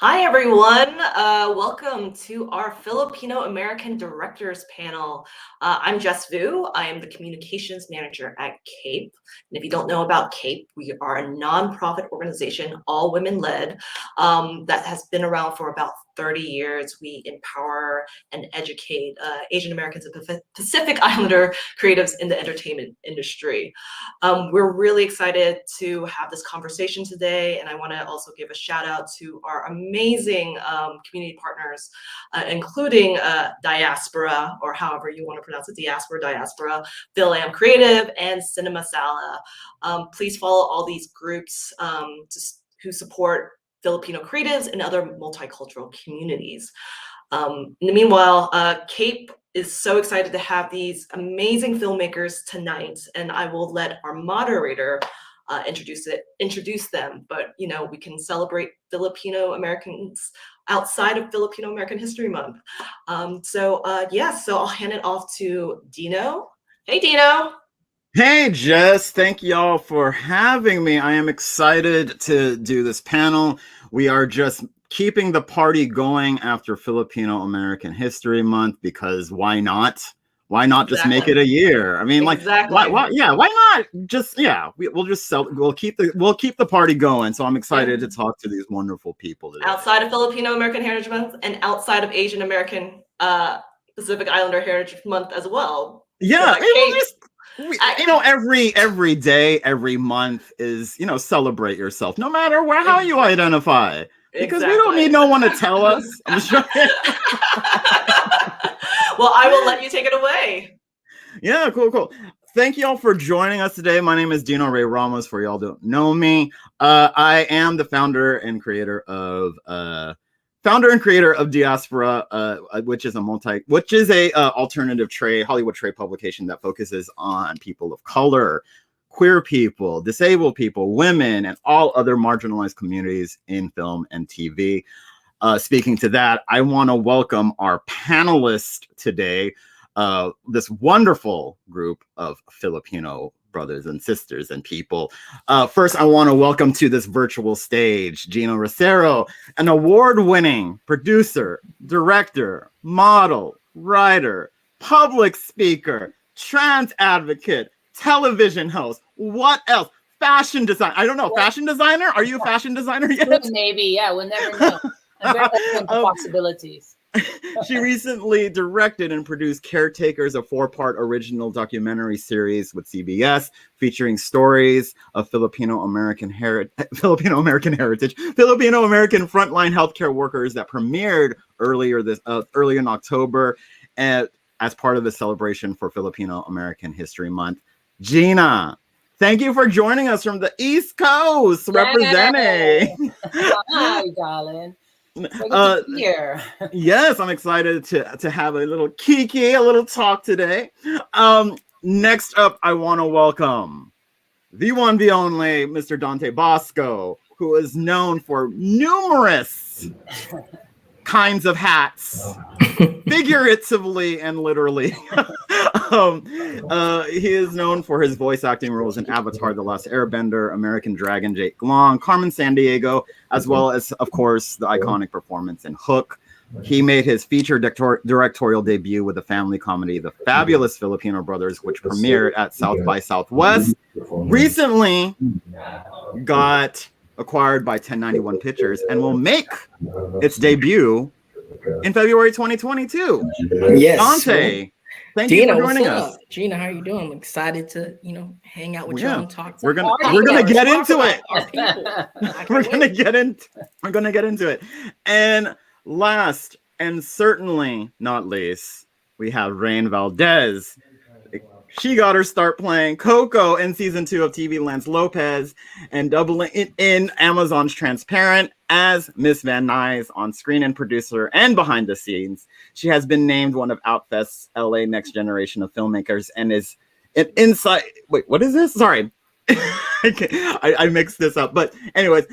Hi, everyone. Welcome to our Filipino American Directors panel. I'm Jess Vu. I am the Communications Manager at CAPE. And if you don't know about CAPE, we are a nonprofit organization, all women-led, that has been around for about 30 years. We empower and educate Asian Americans and Pacific Islander creatives in the entertainment industry. We're really excited to have this conversation today, and I want to also give a shout out to our amazing community partners, including Diaspora, or however you want to pronounce it, Diaspora, FilAm Creative, and Cinema Sala. Please follow all these groups who support Filipino creatives and other multicultural communities. In the meanwhile, CAPE is so excited to have these amazing filmmakers tonight, and I will let our moderator introduce them. But we can celebrate Filipino Americans outside of Filipino American History Month. So I'll hand it off to Dino. Hey, Dino. Hey, Jess, thank y'all for having me. I am excited to do this panel. We are just keeping the party going after Filipino American History Month, because why not? Why not just make it a year? I mean, exactly. why not? We'll keep the party going. So I'm excited to talk to these wonderful people today. Outside of Filipino American Heritage Month and outside of Asian American Pacific Islander Heritage Month as well. Yeah, every day, every month is, celebrate yourself, no matter how you identify. Because we don't need no one to tell us. I'm sure. Well, I will let you take it away. Yeah, cool. Thank you all for joining us today. My name is Dino-Ray Ramos, for y'all don't know me. I am the founder and creator of Diaspora, which is a alternative Hollywood trade publication that focuses on people of color, queer people, disabled people, women, and all other marginalized communities in film and TV. Speaking to that, I want to welcome our panelists today, this wonderful group of Filipino brothers and sisters and people. First, I want to welcome to this virtual stage Geena Rocero, an award-winning producer, director, model, writer, public speaker, trans advocate, television host. What else? Fashion design. I don't know. Fashion designer? Are you a fashion designer yet? Maybe. Yeah, we'll never know. I'm very open to possibilities. She recently directed and produced Caretakers, a 4-part original documentary series with CBS featuring stories of Filipino American heritage, Filipino American frontline healthcare workers that premiered earlier in October, and as part of the celebration for Filipino American History Month. Geena, thank you for joining us from the East Coast, representing. Hi, darling. Here. Yes, I'm excited to have a little talk today. Next up, I want to welcome the one, the only, Mr. Dante Basco, who is known for numerous kinds of hats, figuratively and literally. He is known for his voice acting roles in Avatar: The Last Airbender, American Dragon, Jake Long, Carmen Sandiego, as well as, of course, the iconic performance in Hook. He made his feature directorial debut with the family comedy The Fabulous Filipino Brothers, which premiered at South by Southwest. Recently got acquired by 1091 Pictures and will make its debut in February 2022. Yes. Dante, thank you for joining us. Geena, how are you doing? I'm excited to, hang out with you and talk. We're gonna get into it. We're gonna get into it. And last and certainly not least, we have Rain Valdez. She got her start playing Coco in season 2 of TV Lance Lopez and doubling it in Amazon's Transparent as Miss Van Nuys on screen and producer and behind the scenes. She has been named one of Outfest's LA Next Generation of Filmmakers and is an inside. Wait, what is this? Sorry. I mixed this up. But anyways,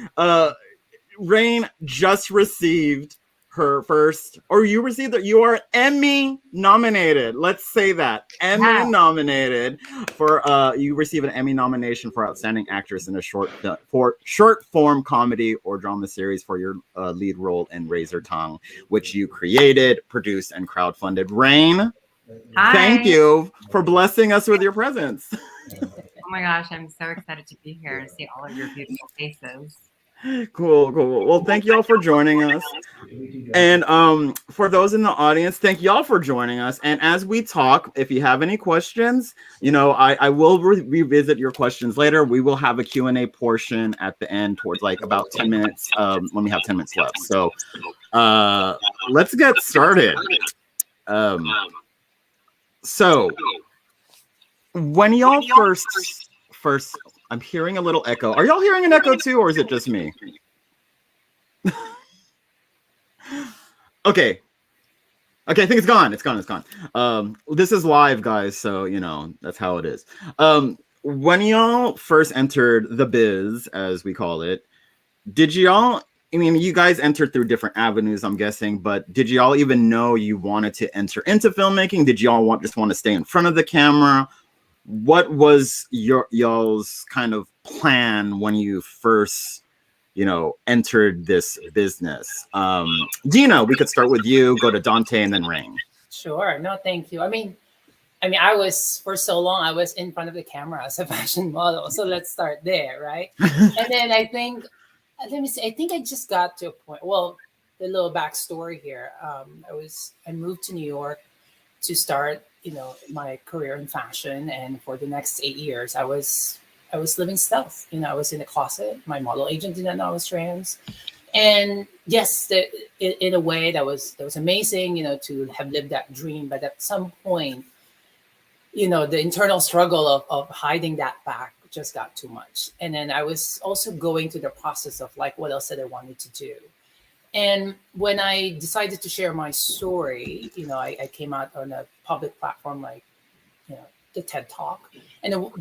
Rain just received her first, or you received it. You are Emmy nominated. Let's say that Emmy nominated for. You receive an Emmy nomination for Outstanding Actress in a short form comedy or drama series for your lead role in Razor Tongue, which you created, produced, and crowdfunded. Rain, thank you for blessing us with your presence. Oh my gosh, I'm so excited to be here and see all of your beautiful faces. Cool. Well, thank you all for joining us. And for those in the audience, thank y'all for joining us. And as we talk, if you have any questions, I will revisit your questions later. We will have a Q&A portion at the end towards like about 10 minutes when we have 10 minutes left. So let's get started. So when y'all first, I'm hearing a little echo. Are y'all hearing an echo too, or is it just me? Okay, I think it's gone. It's gone. This is live, guys, so that's how it is. When y'all first entered the biz, as we call it, did y'all? I mean, you guys entered through different avenues, I'm guessing, but did y'all even know you wanted to enter into filmmaking? Did y'all just want to stay in front of the camera? What was y'all's kind of plan when you first, entered this business? Geena, we could start with you, go to Dante, and then Rain. Sure. No, thank you. I mean, I was, for so long, I was in front of the camera as a fashion model. So let's start there, right? And then I think, let me see, I think I just got to a point, well, the little backstory here. I moved to New York to start my career in fashion, and for the next 8 years I was living stealth. I was in a closet. My model agent didn't know I was trans, and yes, in a way that was amazing, to have lived that dream. But at some point, the internal struggle of hiding that back just got too much. And then I was also going through the process of like, what else that I wanted to do. And when I decided to share my story, I came out on a public platform like, the TED Talk. And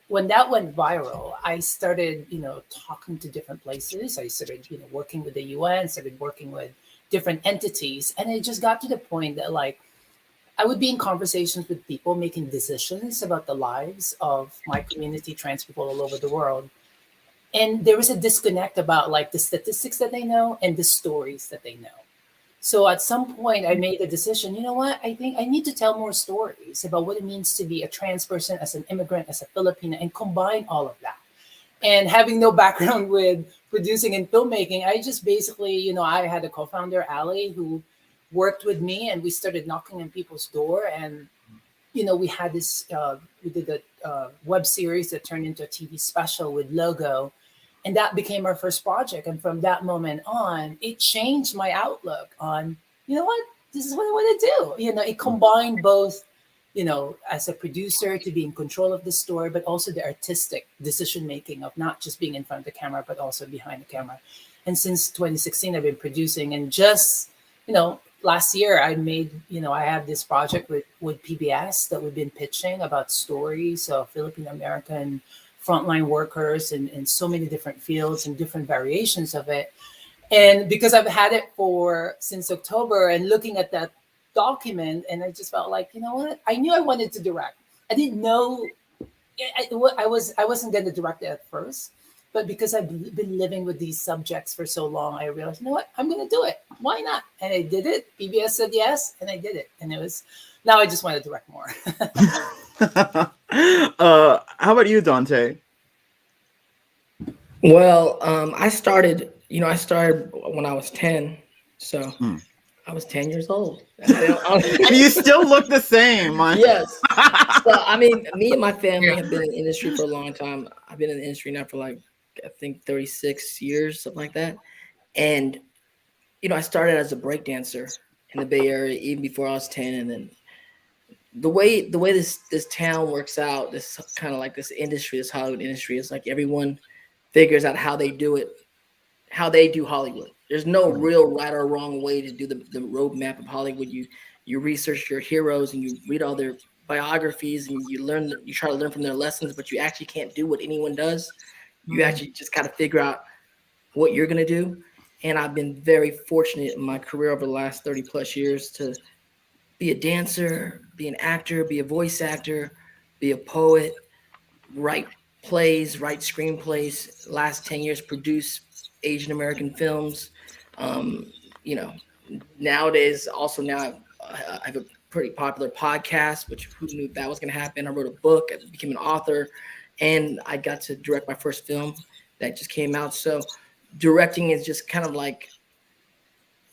when that went viral, I started, talking to different places. I started, working with the UN, started working with different entities. And it just got to the point that like, I would be in conversations with people making decisions about the lives of my community, trans people all over the world. And there was a disconnect about like the statistics that they know and the stories that they know. So at some point I made a decision, you know what, I think I need to tell more stories about what it means to be a trans person, as an immigrant, as a Filipino, and combine all of that. And having no background with producing and filmmaking, I just basically, I had a co-founder, Ali, who worked with me, and we started knocking on people's door. And, we had this, we did a web series that turned into a TV special with Logo. And that became our first project. And from that moment on, it changed my outlook on, what, this is what I want to do. It combined both, as a producer to be in control of the story, but also the artistic decision-making of not just being in front of the camera, but also behind the camera. And since 2016, I've been producing, and just, last year I made, I have this project with PBS that we've been pitching about stories of Filipino American frontline workers in so many different fields and different variations of it. And because I've had it since October, and looking at that document, and I just felt like, what? I knew I wanted to direct. I didn't know I wasn't going to direct it at first, but because I've been living with these subjects for so long, I realized, what? I'm going to do it. Why not? And I did it. PBS said yes, and I did it. And now I just want to direct more. How about you, Dante? Well, I started when I was 10. So I was 10 years old. And you still look the same. Yes. So, me and my family have been in the industry for a long time. I've been in the industry now for like, I think 36 years, something like that. And, I started as a break dancer in the Bay Area even before I was 10. And then the way this town works out, this kind of like this industry, this Hollywood industry, is like everyone figures out how they do it, how they do Hollywood. There's no real right or wrong way to do the roadmap of Hollywood. You research your heroes and you read all their biographies and you try to learn from their lessons, but you actually can't do what anyone does. You actually just kind of figure out what you're gonna do. And I've been very fortunate in my career over the last 30 plus years to be a dancer, be an actor, be a voice actor, be a poet, write plays, write screenplays. Last 10 years, produce Asian American films. You know, nowadays, also now I have a pretty popular podcast, which who knew that was going to happen? I wrote a book, I became an author, and I got to direct my first film that just came out. So directing is just kind of like,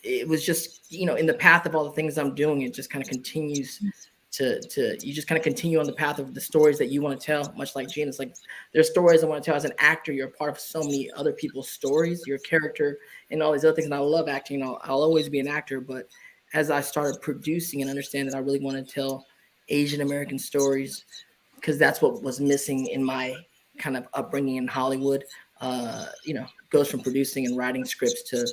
it was just, you know, in the path of all the things I'm doing, it just kind of continues to you just kind of continue on the path of the stories that you want to tell, much like Geena. It's like there's stories I want to tell as an actor. You're a part of so many other people's stories, your character and all these other things. And I love acting. I'll always be an actor. But as I started producing and understand that I really want to tell Asian American stories, because that's what was missing in my kind of upbringing in Hollywood, you know, goes from producing and writing scripts to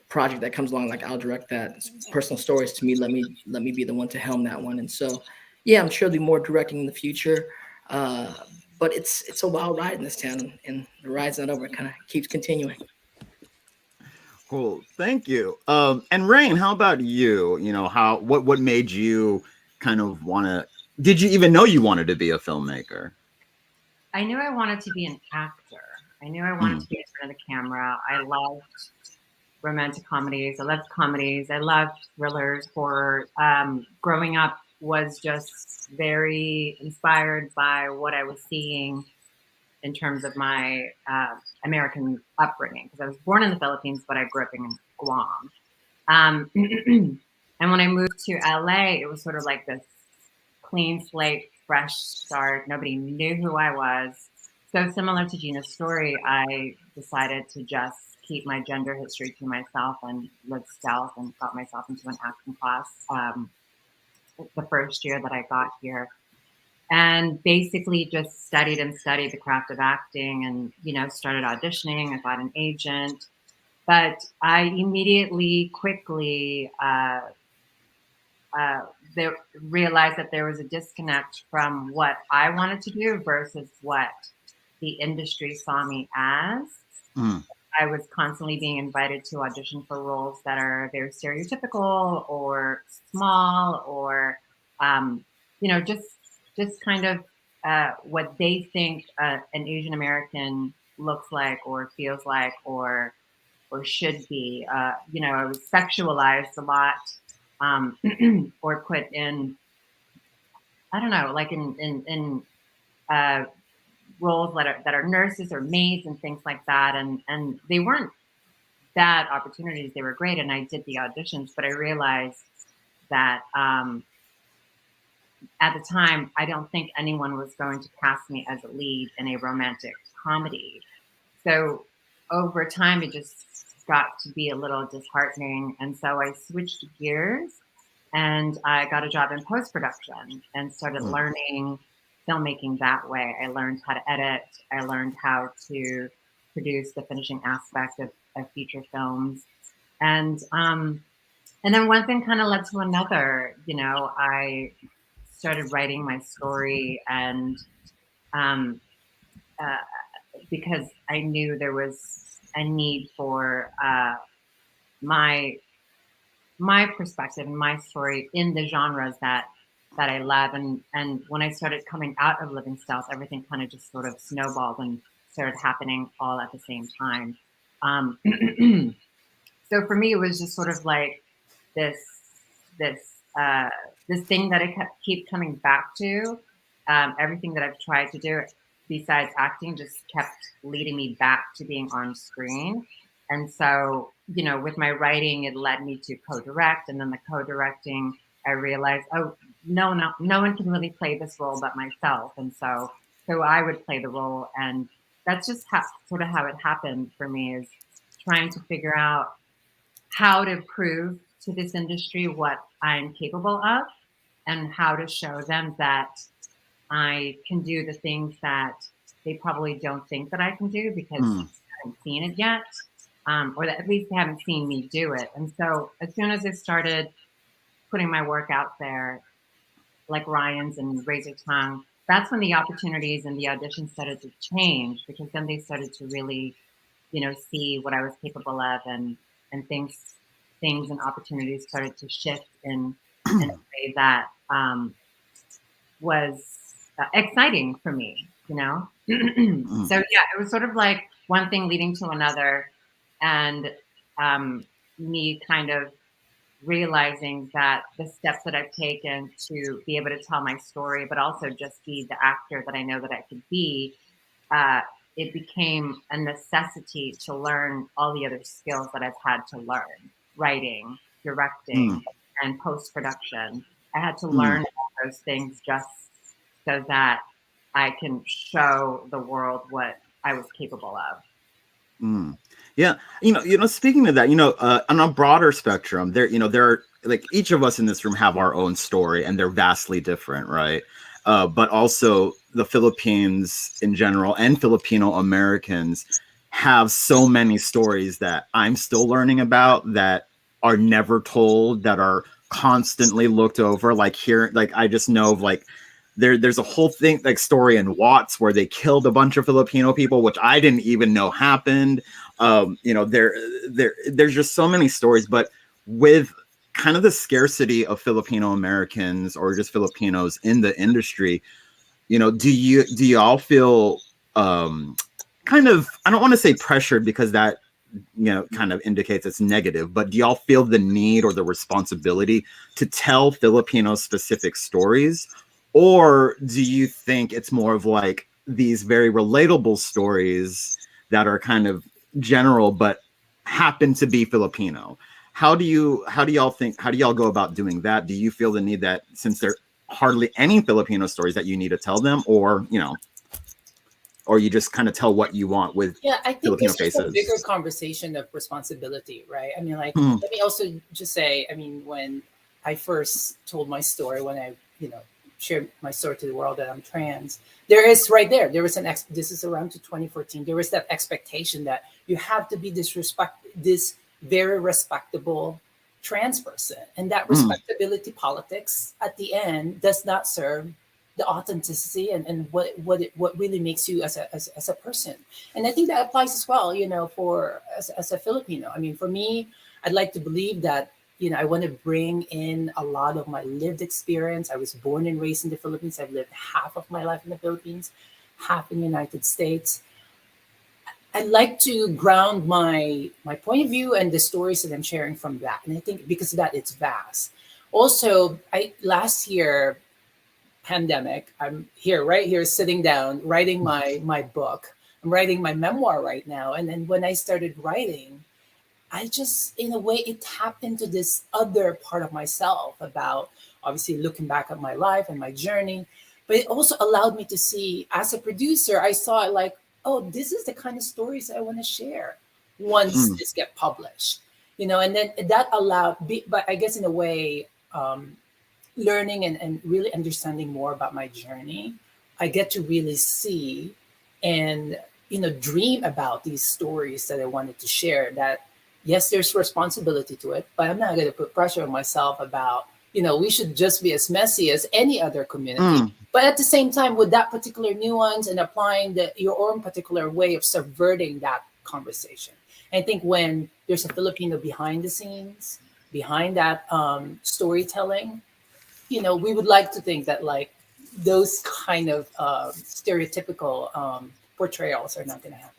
project that comes along, like I'll direct that. It's personal stories to me. Let me be the one to helm that one. And so, yeah, I'm sure there'll be more directing in the future. But it's a wild ride in this town, and the ride's not over. It kind of keeps continuing. Cool. Thank you. And Rain, how about you? You know, what made you kind of want to, did you even know you wanted to be a filmmaker? I knew I wanted to be an actor. I knew I wanted to be in front of the camera. I loved romantic comedies. I loved comedies. I loved thrillers, horror. Growing up was just very inspired by what I was seeing in terms of my American upbringing, because I was born in the Philippines, but I grew up in Guam. And when I moved to LA, it was sort of like this clean slate, fresh start. Nobody knew who I was. So similar to Geena's story, I decided to just keep my gender history to myself and live stealth, and got myself into an acting class the first year that I got here. And basically just studied the craft of acting, and, you know, started auditioning. I got an agent, but I immediately, quickly realized that there was a disconnect from what I wanted to do versus what the industry saw me as. I was constantly being invited to audition for roles that are very stereotypical or small, or, you know, just kind of what they think an Asian American looks like or feels like or should be. You know, I was sexualized a lot, or put in, I don't know, like in roles that are nurses or maids and things like that, and they weren't bad opportunities. They were great, and I did the auditions, but I realized that at the time, I don't think anyone was going to cast me as a lead in a romantic comedy. So over time, it just got to be a little disheartening, and so I switched gears, and I got a job in post-production and started learning filmmaking that way. I learned how to edit. I learned how to produce the finishing aspect of feature films. And then one thing kind of led to another. You know, I started writing my story, and because I knew there was a need for my perspective and my story in the genres that I love. And when I started coming out of Living Stealth, everything kind of just sort of snowballed and started happening all at the same time. So for me, it was just sort of like this thing that I keep coming back to. Everything that I've tried to do besides acting just kept leading me back to being on screen. And so, you know, with my writing, it led me to co-direct, and then the co-directing, I realized, oh, no one can really play this role but myself. And so I would play the role. And that's just sort of how it happened for me, is trying to figure out how to prove to this industry what I'm capable of, and how to show them that I can do the things that they probably don't think that I can do, because they haven't seen it yet, or that at least they haven't seen me do it. And so as soon as I started putting my work out there, like Ryan's and Razor Tongue, that's when the opportunities and the auditions started to change, because then they started to really see what I was capable of, and things and opportunities started to shift in a way that was exciting for me, So yeah, it was sort of like one thing leading to another, and me kind of realizing that the steps that I've taken to be able to tell my story, but also just be the actor that I know that I could be, it became a necessity to learn all the other skills that I've had to learn: writing, directing, and post-production. I had to learn all those things just so that I can show the world what I was capable of. Yeah, speaking of that, on a broader spectrum, there are, like, each of us in this room have our own story, and they're vastly different, right? But also the Philippines in general and Filipino Americans have so many stories that I'm still learning about, that are never told, that are constantly looked over. Like here, like I just know of, like, there's a whole thing, like, story in Watts where they killed a bunch of Filipino people, which I didn't even know happened. There's just so many stories, but with kind of the scarcity of Filipino Americans or just Filipinos in the industry, do y'all feel kind of, I don't want to say pressured, because that kind of indicates it's negative, but do y'all feel the need or the responsibility to tell Filipino specific stories? Or do you think it's more of like these very relatable stories that are kind of general but happen to be Filipino? How do y'all go about doing that? Do you feel the need that, since there are hardly any Filipino stories, that you need to tell them, or or you just kind of tell what you want with I think Filipino it's just a faces? bigger conversation of responsibility, right? I mean, like, let me also just say, I mean, when I first told my story, when I, shared my story to the world that I'm trans, there was this is around to 2014, there was that expectation that you have to be this very respectable trans person, and that respectability politics at the end does not serve the authenticity and what really makes you as a person. And I think that applies as well, for as a Filipino. I mean, for me, I'd like to believe that I want to bring in a lot of my lived experience. I was born and raised in the Philippines. I've lived half of my life in the Philippines, half in the United States. I like to ground my point of view and the stories that I'm sharing from that. And I think because of that, it's vast. Also, last year, pandemic, I'm right here sitting down, writing my book. I'm writing my memoir right now. And then when I started writing, I just, in a way, it tapped into this other part of myself about obviously looking back at my life and my journey. But it also allowed me to see, as a producer, I saw it like, oh, this is the kind of stories I want to share once this get published, and then that allowed, but I guess in a way, learning and really understanding more about my journey, I get to really see and, dream about these stories that I wanted to share. That, yes, there's responsibility to it, but I'm not going to put pressure on myself about, we should just be as messy as any other community. But at the same time, with that particular nuance and applying your own particular way of subverting that conversation. And I think when there's a Filipino behind the scenes, behind that storytelling, we would like to think that, like, those kind of stereotypical portrayals are not going to happen.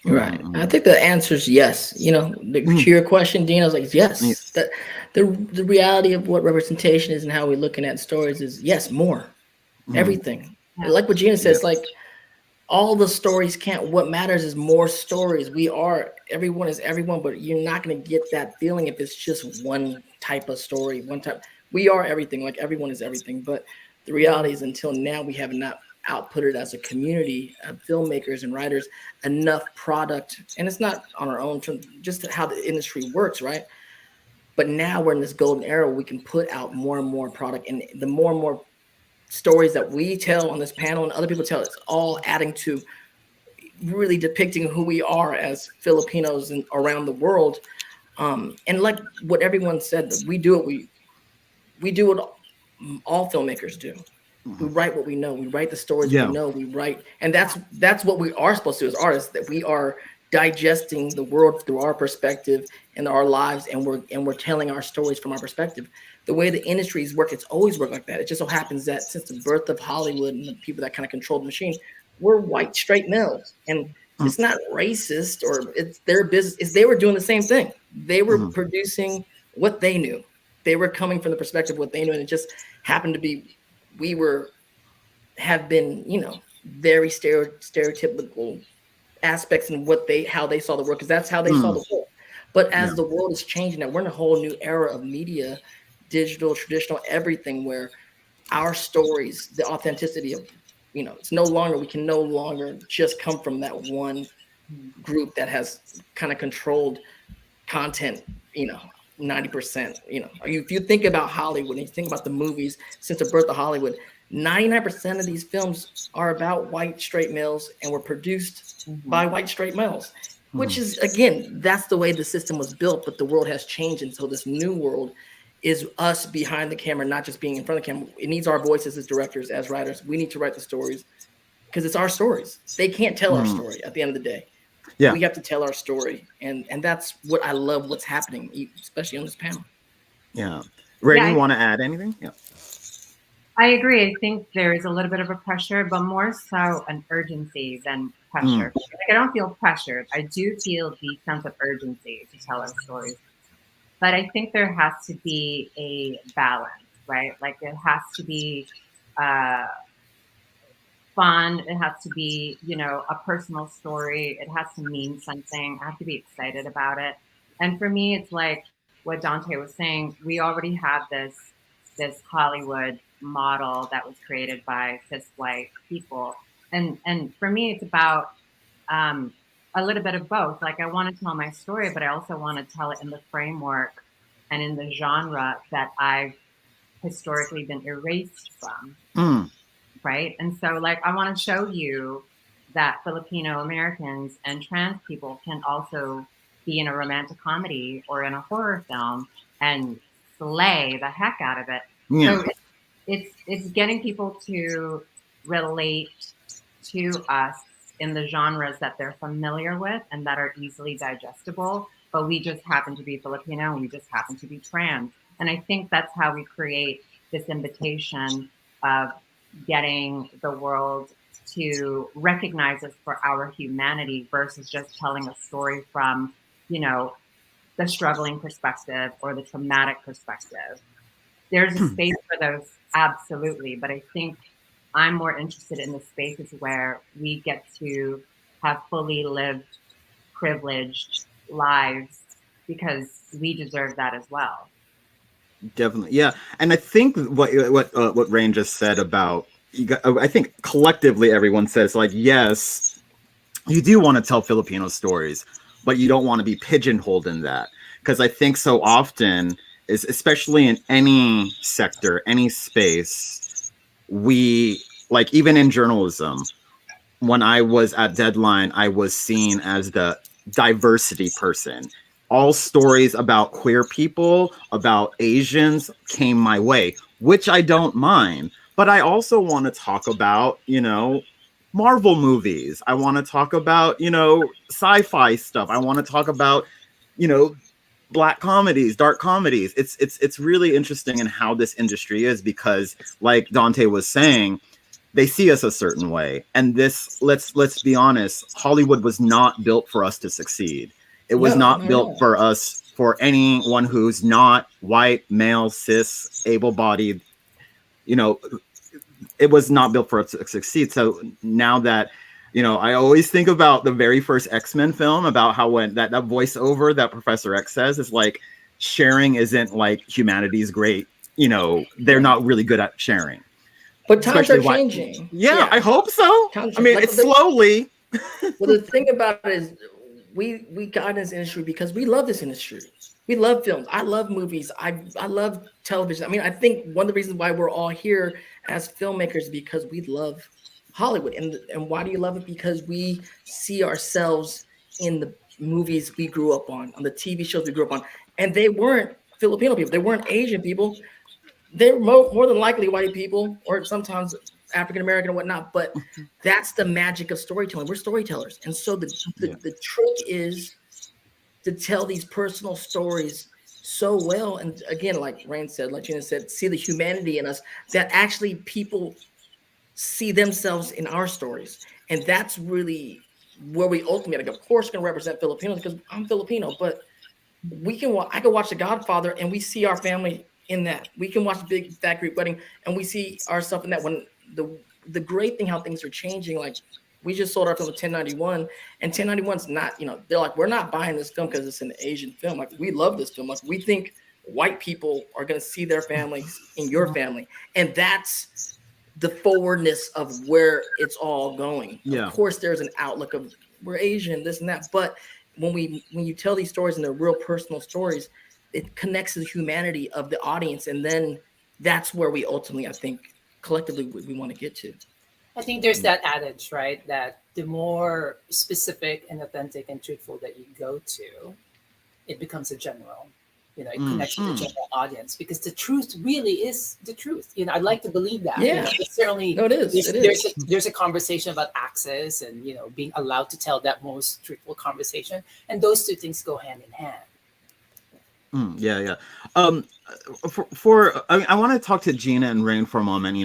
Right. I think the answer is yes. To your question, Dina, I was like, yes. That the reality of what representation is and how we're looking at stories is, yes, more. Everything. Like what Geena says, like, all the stories can't. What matters is more stories. Everyone is everyone, but you're not going to get that feeling if it's just one type of story, one type. We are everything, like everyone is everything. But the reality is, until now, we have not outputted as a community of filmmakers and writers enough product. And it's not on our own, just how the industry works, right? But now we're in this golden era where we can put out more and more product. And the more and more stories that we tell on this panel and other people tell, it's all adding to really depicting who we are as Filipinos and around the world. And like what everyone said, we do what all filmmakers do. We write what we know. We write the stories we know. We write, and that's what we are supposed to do as artists. That we are digesting the world through our perspective and our lives, and we're telling our stories from our perspective. The way the industries work, it's always worked like that. It just so happens that since the birth of Hollywood and the people that kind of control the machine, we're white straight males, and it's not racist, or it's their business. Is they were doing the same thing. They were producing what they knew. They were coming from the perspective of what they knew, and it just happened to be have been, you know, very stereotypical aspects in how they saw the world, because that's how they saw the world. But as the world is changing, now we're in a whole new era of media, digital, traditional, everything, where our stories, the authenticity of, you know, we can no longer just come from that one group that has kind of controlled content, you know, 90%. You know, if you think about Hollywood and you think about the movies since the birth of Hollywood, 99% of these films are about white straight males and were produced by white straight males, which is, again, that's the way the system was built. But the world has changed, and so this new world is us behind the camera, not just being in front of the camera. It needs our voices as directors, as writers. We need to write the stories because it's our stories. They can't tell our story at the end of the day. Yeah, we have to tell our story, and that's what I love. What's happening, especially on this panel. Yeah, Ray, do you want to add anything? Yeah. I agree. I think there is a little bit of a pressure, but more so an urgency than pressure. Like, I don't feel pressured. I do feel the sense of urgency to tell our stories. But I think there has to be a balance, right? Like, it has to be fun. It has to be, you know, a personal story. It has to mean something. I have to be excited about it. And for me, it's like what Dante was saying. We already have this Hollywood model that was created by cis white people, and for me, it's about a little bit of both. Like, I want to tell my story, but I also want to tell it in the framework and in the genre that I've historically been erased from, right? And so, like, I want to show you that Filipino Americans and trans people can also be in a romantic comedy or in a horror film and slay the heck out of it. So it's getting people to relate to us in the genres that they're familiar with and that are easily digestible, but we just happen to be Filipino and we just happen to be trans. And I think that's how we create this invitation of getting the world to recognize us for our humanity versus just telling a story from, you know, the struggling perspective or the traumatic perspective. There's a space for those, absolutely. But I think I'm more interested in the spaces where we get to have fully lived, privileged lives, because we deserve that as well. Definitely, yeah. And I think what Rain just said about, I think collectively everyone says, like, yes, you do want to tell Filipino stories, but you don't want to be pigeonholed in that, because I think so often, is especially in any sector, any space, we, like, even in journalism, when I was at Deadline, I was seen as the diversity person. All stories about queer people, about Asians came my way, which I don't mind. But I also want to talk about, you know, Marvel movies. I want to talk about, you know, sci-fi stuff. I want to talk about, you know, Black comedies, dark comedies. It's really interesting in how this industry is, because, like Dante was saying, they see us a certain way. And this, let's be honest, Hollywood was not built for us to succeed. It was not built for us, for anyone who's not white, male, cis, able-bodied. You know, it was not built for us to succeed. So now that, you know, I always think about the very first X-Men film, about how when that voiceover that Professor X says is like, sharing isn't like humanity's great. You know, they're not really good at sharing. But times are changing. Yeah, I hope so. I mean, it's slowly. Well, the thing about it is, we got in this industry because we love this industry. We love films. I love movies. I love television. I mean, I think one of the reasons why we're all here as filmmakers is because we love Hollywood. And why do you love it? Because we see ourselves in the movies we grew up on the TV shows we grew up on. And they weren't Filipino people. They weren't Asian people. They're more than likely white people, or sometimes African American and whatnot, but that's the magic of storytelling. We're storytellers. And so the trick is to tell these personal stories so well. And again, like Rain said, like Geena said, see the humanity in us, that actually people see themselves in our stories. And that's really where we ultimately, like, of course, can represent Filipinos because I'm Filipino, but I can watch The Godfather and we see our family in that. We can watch Big Fat Greek Wedding and we see ourselves in that. When the great thing, how things are changing, like we just sold our film to 1091, and 1091's not, they're like, we're not buying this film because it's an Asian film. Like, we love this film. Like, we think white people are going to see their families in your family. And that's the forwardness of where it's all going. Yeah. Of course, there's an outlook of we're Asian, this and that. But when you tell these stories and they're real personal stories, it connects to the humanity of the audience. And then that's where we ultimately, I think, collectively, we want to get to. I think there's that adage, right? That the more specific and authentic and truthful that you go to, it becomes a general. It connects to the general audience because the truth really is the truth. I'd like to believe that. Yeah. But certainly, no, it is. There's a conversation about access and being allowed to tell that most truthful conversation, and those two things go hand in hand. Yeah. I want to talk to Geena and Rain for a moment.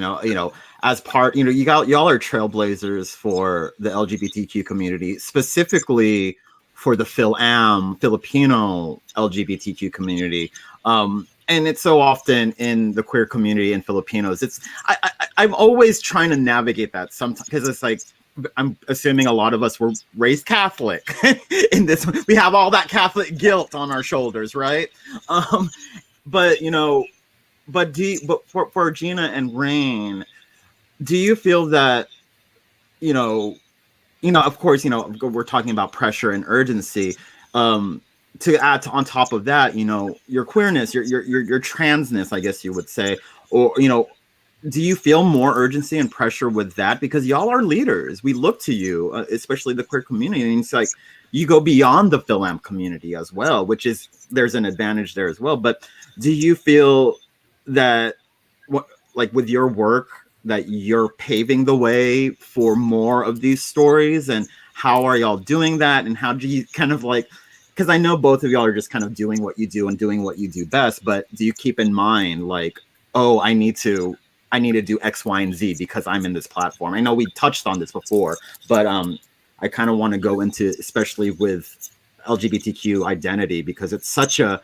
As part, y'all are trailblazers for the LGBTQ community, specifically for the FilAm Filipino LGBTQ community. And it's so often in the queer community and Filipinos. I'm always trying to navigate that sometimes because it's like, I'm assuming a lot of us were raised Catholic in this. We have all that Catholic guilt on our shoulders, right? But for Geena and Rain, do you feel that, of course, we're talking about pressure and urgency. To add on top of that, your queerness, your transness, I guess you would say, or, do you feel more urgency and pressure with that? Because y'all are leaders. We look to you, especially the queer community. And it's like you go beyond the FilAm community as well, which is, there's an advantage there as well. But do you feel that, with your work, that you're paving the way for more of these stories? And how are y'all doing that? And how do you kind of because I know both of y'all are just kind of doing what you do and doing what you do best, but do you keep in mind I need to do X, Y, and Z because I'm in this platform? I know we touched on this before, but I kind of want to go into, especially with LGBTQ identity, because it's such an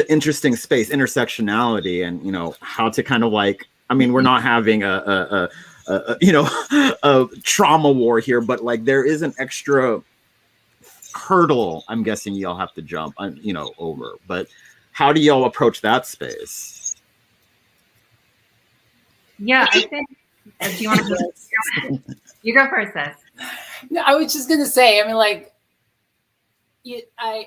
interesting space, intersectionality, and how to kind of we're not having a trauma war here, but there is an extra hurdle I'm guessing y'all have to jump over. But how do y'all approach that space? Yeah, I think. Do you want to go? You go first, sis. No, I was just gonna say.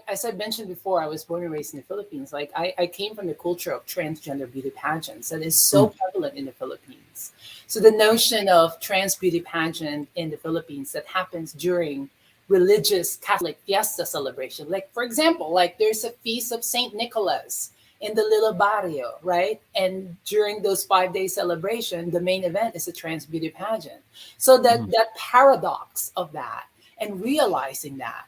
As I mentioned before, I was born and raised in the Philippines. I came from the culture of transgender beauty pageants that is so prevalent in the Philippines. So the notion of trans beauty pageant in the Philippines that happens during religious Catholic fiesta celebration, for example, there's a feast of Saint Nicholas in the little barrio, right? And during those 5-day celebration, the main event is a trans beauty pageant. So that paradox of that, and realizing that,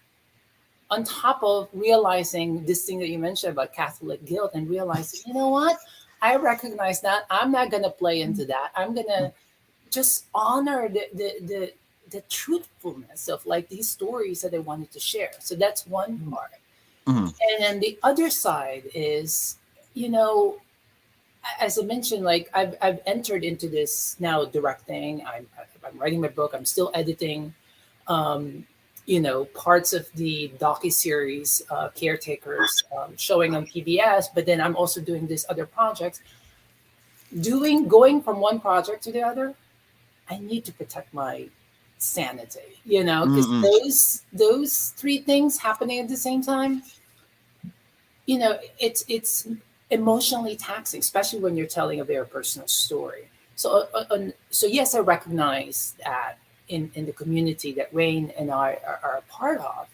on top of realizing this thing that you mentioned about Catholic guilt, and realizing, you know what? I recognize that. I'm not going to play into that. I'm going to just honor the truthfulness of these stories that I wanted to share. So that's one part. And then the other side is, as I mentioned, I've entered into this now directing. I'm writing my book. I'm still editing. Parts of the docuseries Caretakers showing on PBS, but then I'm also doing these other projects. Going from one project to the other, I need to protect my sanity, because those three things happening at the same time, it's emotionally taxing, especially when you're telling a very personal story. So yes, I recognize that in the community that Rain and I are a part of,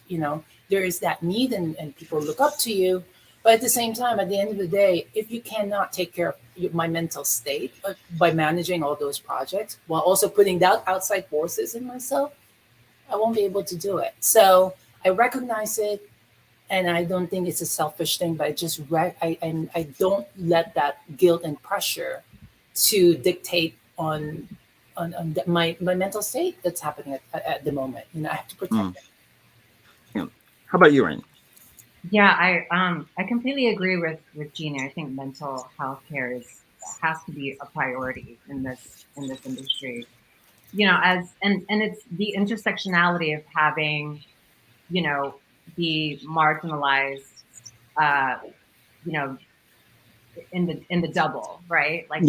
there is that need and people look up to you. But at the same time, at the end of the day, if you cannot take care of my mental state by managing all those projects while also putting that outside forces in myself, I won't be able to do it. So I recognize it, and I don't think it's a selfish thing, but I don't let that guilt and pressure to dictate on my mental state that's happening at the moment. I have to protect it. Yeah. How about you, Rain? Yeah, I completely agree with Geena. I think mental health care has to be a priority in this industry. And it's the intersectionality of having, the marginalized, in the double, right? Like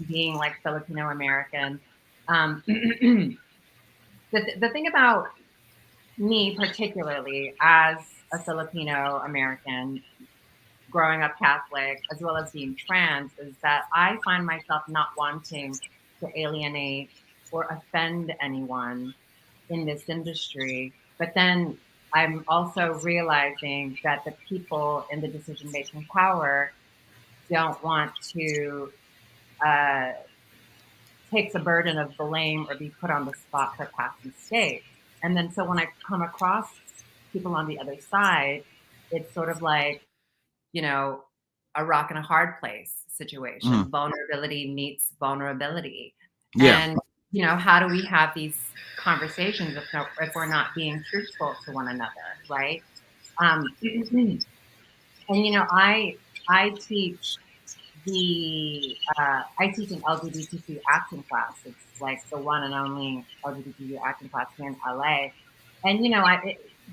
being like Filipino American. The thing about me particularly as a Filipino American, growing up Catholic, as well as being trans, is that I find myself not wanting to alienate or offend anyone in this industry. But then I'm also realizing that the people in the decision-making power don't want to take the burden of blame or be put on the spot for past mistakes. And then so when I come across people on the other side, it's sort of like, a rock and a hard place situation. Vulnerability meets vulnerability. And, how do we have these conversations if we're not being truthful to one another, right? And, I teach I teach an LGBTQ acting class. It's like the one and only LGBTQ acting class here in LA. And,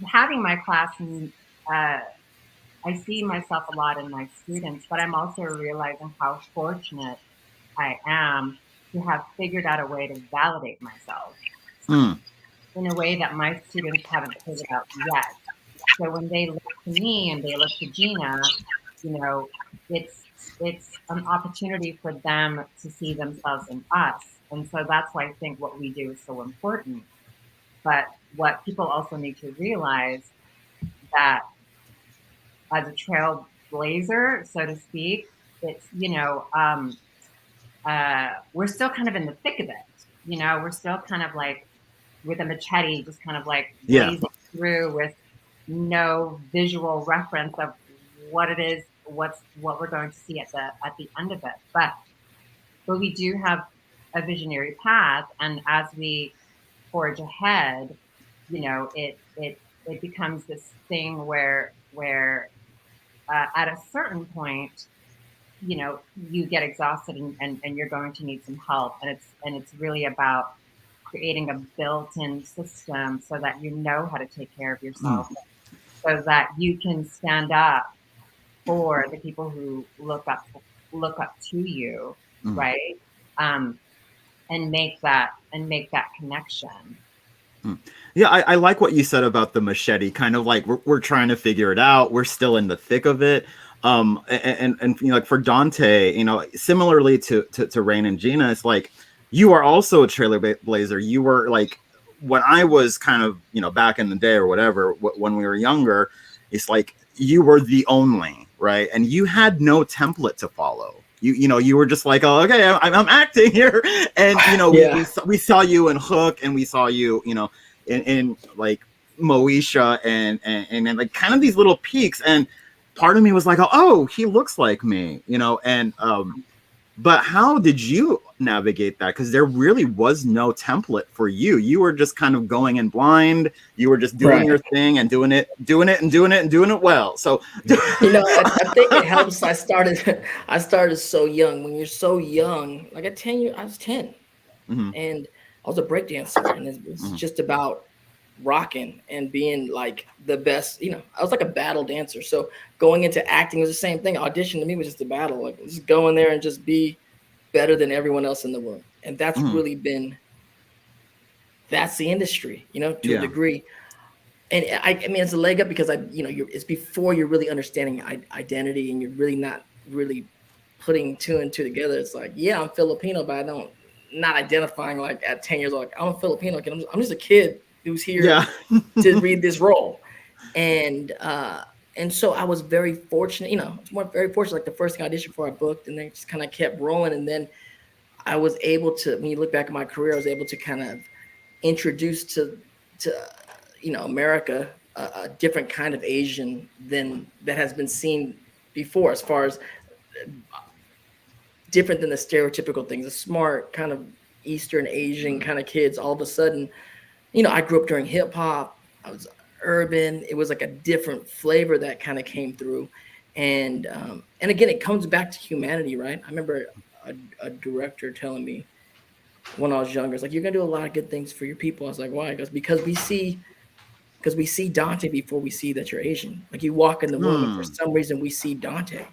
having my class, I see myself a lot in my students, but I'm also realizing how fortunate I am to have figured out a way to validate myself in a way that my students haven't figured out yet. So when they look to me and they look to Geena, it's an opportunity for them to see themselves in us. And so that's why I think what we do is so important. But what people also need to realize that as a trailblazer, so to speak, it's, we're still kind of in the thick of it. We're still kind of like with a machete, just kind of like blazing through with no visual reference of what it is, what we're going to see at the end of it. But we do have a visionary path, and as we forge ahead, it becomes this thing where at a certain point, you get exhausted and you're going to need some help, and it's really about creating a built-in system so that you know how to take care of yourself, so that you can stand up for the people who look up to you, right? And make that connection. Yeah, I like what you said about the machete. Kind of like we're trying to figure it out. We're still in the thick of it. And like for Dante, similarly to Rain and Geena, it's like you are also a trailblazer. You were like, when I was kind of back in the day or whatever, when we were younger, it's like you were the only, right? And you had no template to follow. You were just like, oh, okay, I'm acting here, and we saw you in Hook, and we saw you, in like Moesha, and like kind of these little peaks, and part of me was like, oh, he looks like me, and but how did you navigate that? Because there really was no template for you. You were just kind of going in blind. You were just doing your thing and doing it well. So I think it helps. I started so young. When you're so young, like at 10 years, I was 10, and I was a breakdancer, and it's just about rocking and being like the best. I was like a battle dancer. So going into acting was the same thing. Audition to me was just a battle. Like just go in there and just be better than everyone else in the room. And that's really that's the industry, to a degree. And I mean, it's a leg up because it's before you're really understanding identity, and you're really not really putting two and two together. It's like, yeah, I'm Filipino, but not identifying like at 10 years old, like I'm a Filipino kid. I'm just a kid who's here to read this role. And And so I was very fortunate, very fortunate. Like the first thing I auditioned for, I booked, and then just kind of kept rolling. And then I was able to, when you look back at my career, I was able to kind of introduce to America a different kind of Asian than that has been seen before, as far as different than the stereotypical things. A smart kind of Eastern Asian kind of kids. All of a sudden, I grew up during hip hop. I was urban. It was like a different flavor that kind of came through, and again, it comes back to humanity, right? I remember a director telling me when I was younger, it's like, you're gonna do a lot of good things for your people. I was like, why? He goes, because we see Dante before we see that you're Asian. Like, you walk in the room and for some reason we see Dante,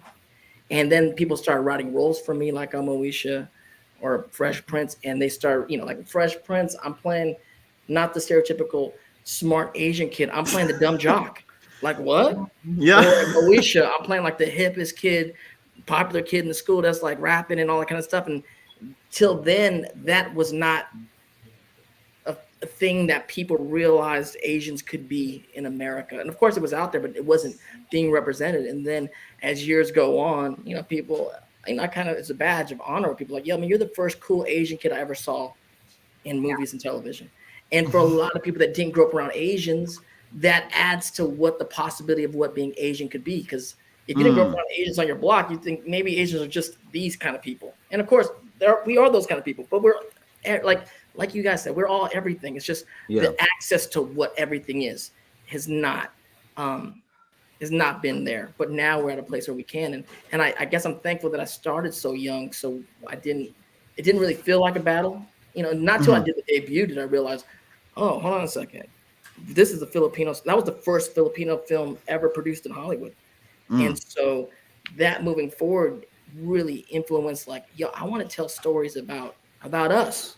and then people started writing roles for me, like I'm Moesha or Fresh Prince, and they start, like Fresh Prince, I'm playing not the stereotypical smart Asian kid. I'm playing the dumb jock. Like, what? Yeah. Or Moesha, I'm playing like the hippest kid, popular kid in the school that's like rapping and all that kind of stuff. And till then, that was not a thing that people realized Asians could be in America. And of course it was out there, but it wasn't being represented. And then as years go on, people, it's a badge of honor. People are like, you're the first cool Asian kid I ever saw in movies and television. And for a lot of people that didn't grow up around Asians, that adds to what the possibility of what being Asian could be. Because if you didn't grow up around Asians on your block, you think maybe Asians are just these kind of people. And of course, we are those kind of people. But we're like you guys said, we're all everything. It's just the access to what everything is has not been there. But now we're at a place where we can. And I guess I'm thankful that I started so young, so it didn't really feel like a battle. Not till I did the debut did I realize, oh, hold on a second. This is that was the first Filipino film ever produced in Hollywood. And so that moving forward really influenced, like, I want to tell stories about us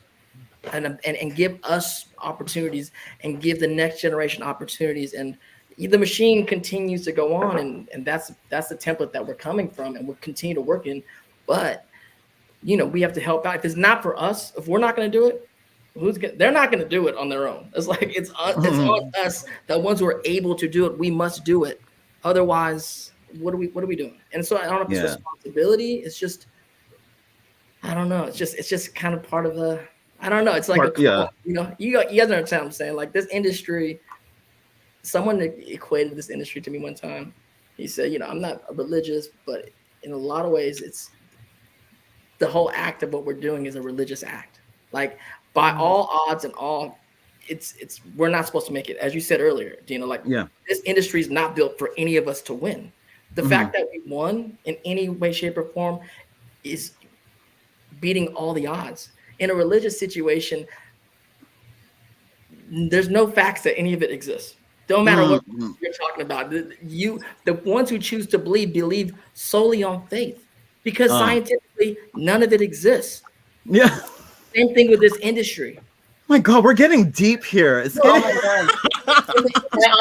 and give us opportunities and give the next generation opportunities. And the machine continues to go on. And that's the template that we're coming from and we'll continue to work in. But, we have to help out. If it's not for us, if we're not going to do it, they're not going to do it on their own. It's like, it's on us, the ones who are able to do it. We must do it. Otherwise, what are we doing? And so I don't know if it's responsibility. It's just, I don't know. It's just kind of part of the, I don't know. It's like, you guys understand what I'm saying? Like, this industry, someone equated this industry to me one time. He said, I'm not religious, but in a lot of ways, it's the whole act of what we're doing is a religious act. Like, by all odds and all, we're not supposed to make it. As you said earlier, Dino, this industry is not built for any of us to win. The fact that we won in any way, shape, or form is beating all the odds. In a religious situation, there's no facts that any of it exists. Don't matter what you're talking about. The ones who choose to believe solely on faith, because scientifically, none of it exists. Yeah. Same thing with this industry. My God, we're getting deep here. It's my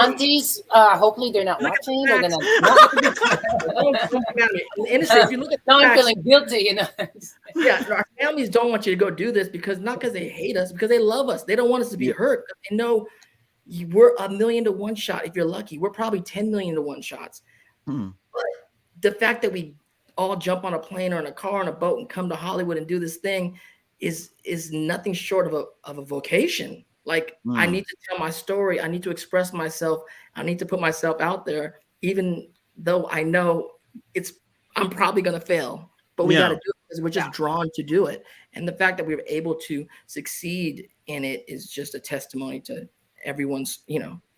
aunties, hopefully they're not watching. They're gonna. In the industry, if you look at now I'm feeling guilty, our families don't want you to go do this not because they hate us, because they love us. They don't want us to be hurt. They know we're 1 million to 1 shot. If you're lucky, we're probably 10 million to 1 shots. But the fact that we all jump on a plane or in a car on a boat and come to Hollywood and do this thing is nothing short of a vocation. Like, I need to tell my story. I need to express myself. I need to put myself out there, even though I know I'm probably going to fail, but we got to do it because we're just drawn to do it. And the fact that we were able to succeed in it is just a testimony to everyone's,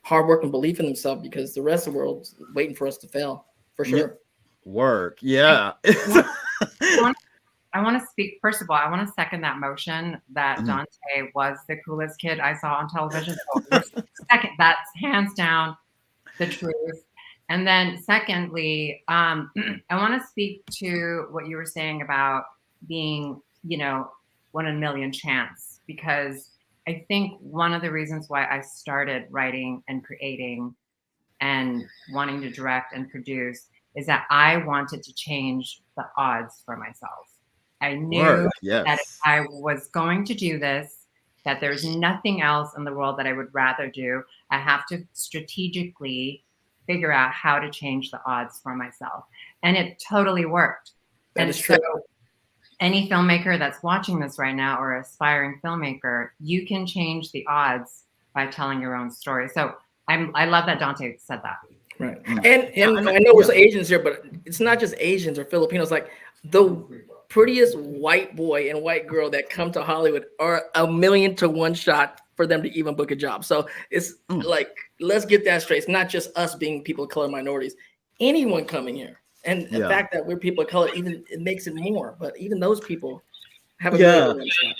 hard work and belief in themselves, because the rest of the world's waiting for us to fail, for sure. Work. Yeah. I want to speak, first of all, I want to second that motion that Dante was the coolest kid I saw on television. So second, that's hands down the truth. And then secondly, I want to speak to what you were saying about being, 1 in a million chance, because I think one of the reasons why I started writing and creating and wanting to direct and produce is that I wanted to change the odds for myself. I knew that if I was going to do this, that there's nothing else in the world that I would rather do. I have to strategically figure out how to change the odds for myself. And it totally worked. That is true. So any filmmaker that's watching this right now or aspiring filmmaker, you can change the odds by telling your own story. So I love that Dante said that. Right. And I know we're Asians here, but it's not just Asians or Filipinos. Like the prettiest white boy and white girl that come to Hollywood are 1,000,000 to 1 shot for them to even book a job. So it's like, let's get that straight. It's not just us being people of color, minorities, anyone coming here. And the fact that we're people of color, even it makes it more. But even those people have a great shot.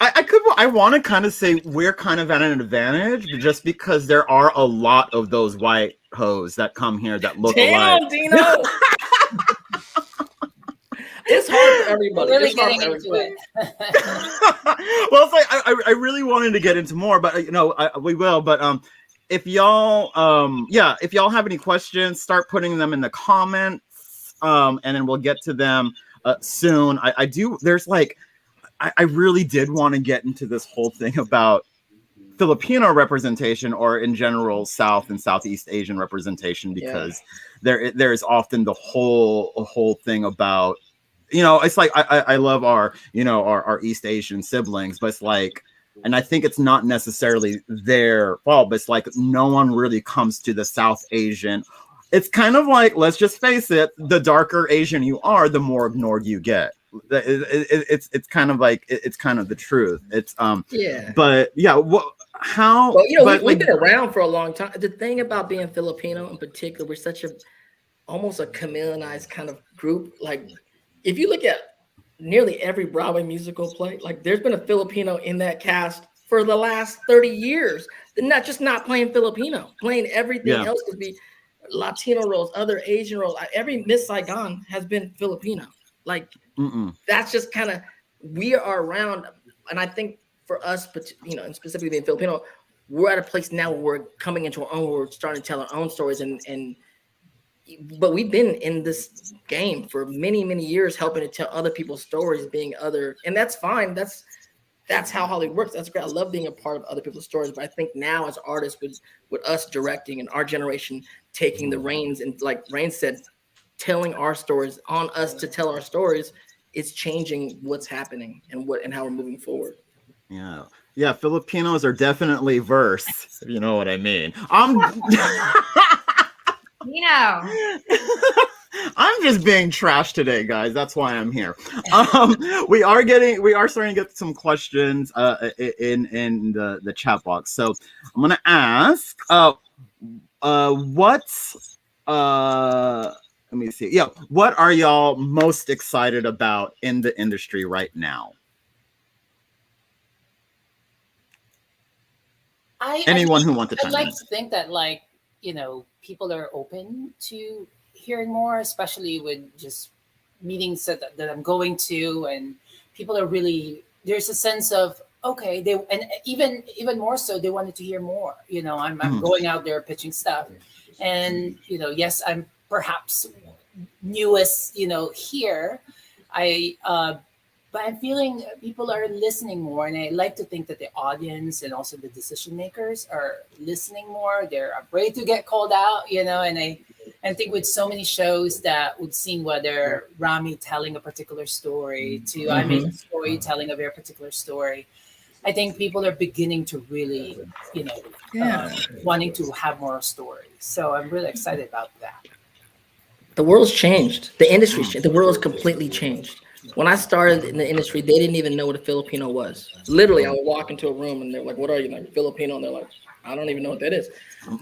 I want to kind of say we're kind of at an advantage, but just because there are a lot of those white hoes that come here that look alike. Dino. It's hard for everybody. Really getting into it. Well, it's like I really wanted to get into more, but we will. But if y'all if y'all have any questions, start putting them in the comments, and then we'll get to them soon. I really did want to get into this whole thing about Filipino representation, or in general South and Southeast Asian representation, because there is often the whole thing about, it's like I love our East Asian siblings, but it's like, and I think it's not necessarily their fault, but it's like no one really comes to the South Asian. It's kind of like, let's just face it, the darker Asian you are, the more ignored you get. It's kind of like it's kind of the truth. It's but we've been around for a long time. The thing about being Filipino in particular, we're such almost a chameleonized kind of group. Like if you look at nearly every Broadway musical play, like there's been a Filipino in that cast for the last 30 years. They're not playing Filipino, playing everything else could be Latino roles, other Asian roles. Every Miss Saigon has been Filipino. Like that's just kind of, we are around. And I think for us, but and specifically being Filipino, we're at a place now where we're coming into our own, we're starting to tell our own stories, but we've been in this game for many, many years, helping to tell other people's stories, being other, and that's fine. That's how Hollywood works. That's great. I love being a part of other people's stories. But I think now as artists, with us directing and our generation taking the reins, and like Rain said, telling our stories, on us to tell our stories, it's changing what's happening and how we're moving forward. Yeah, Filipinos are definitely verse, if you know what I mean. I'm just being trash today, guys. That's why I'm here. We are starting to get some questions in the chat box. So I'm gonna ask, let me see. Yeah, what are y'all most excited about in the industry right now? Anyone who wants to chime in. I'd like to think that, like, people are open to hearing more, especially with just meetings that I'm going to, and people are really, there's a sense of, okay, and even more so, they wanted to hear more. I'm going out there pitching stuff, and yes, I'm perhaps newest, here. But I'm feeling people are listening more, and I like to think that the audience and also the decision makers are listening more. They're afraid to get called out, and I think with so many shows that would seem, whether Rami telling a particular story to I mean storytelling a very particular story, I think people are beginning to really, wanting to have more stories. So I'm really excited about that. The world's changed. The industry's changed. The world's completely changed. When I started in the industry, they didn't even know what a Filipino was. Literally, I would walk into a room and they're like, "What are you, like Filipino?" And they're like, "I don't even know what that is."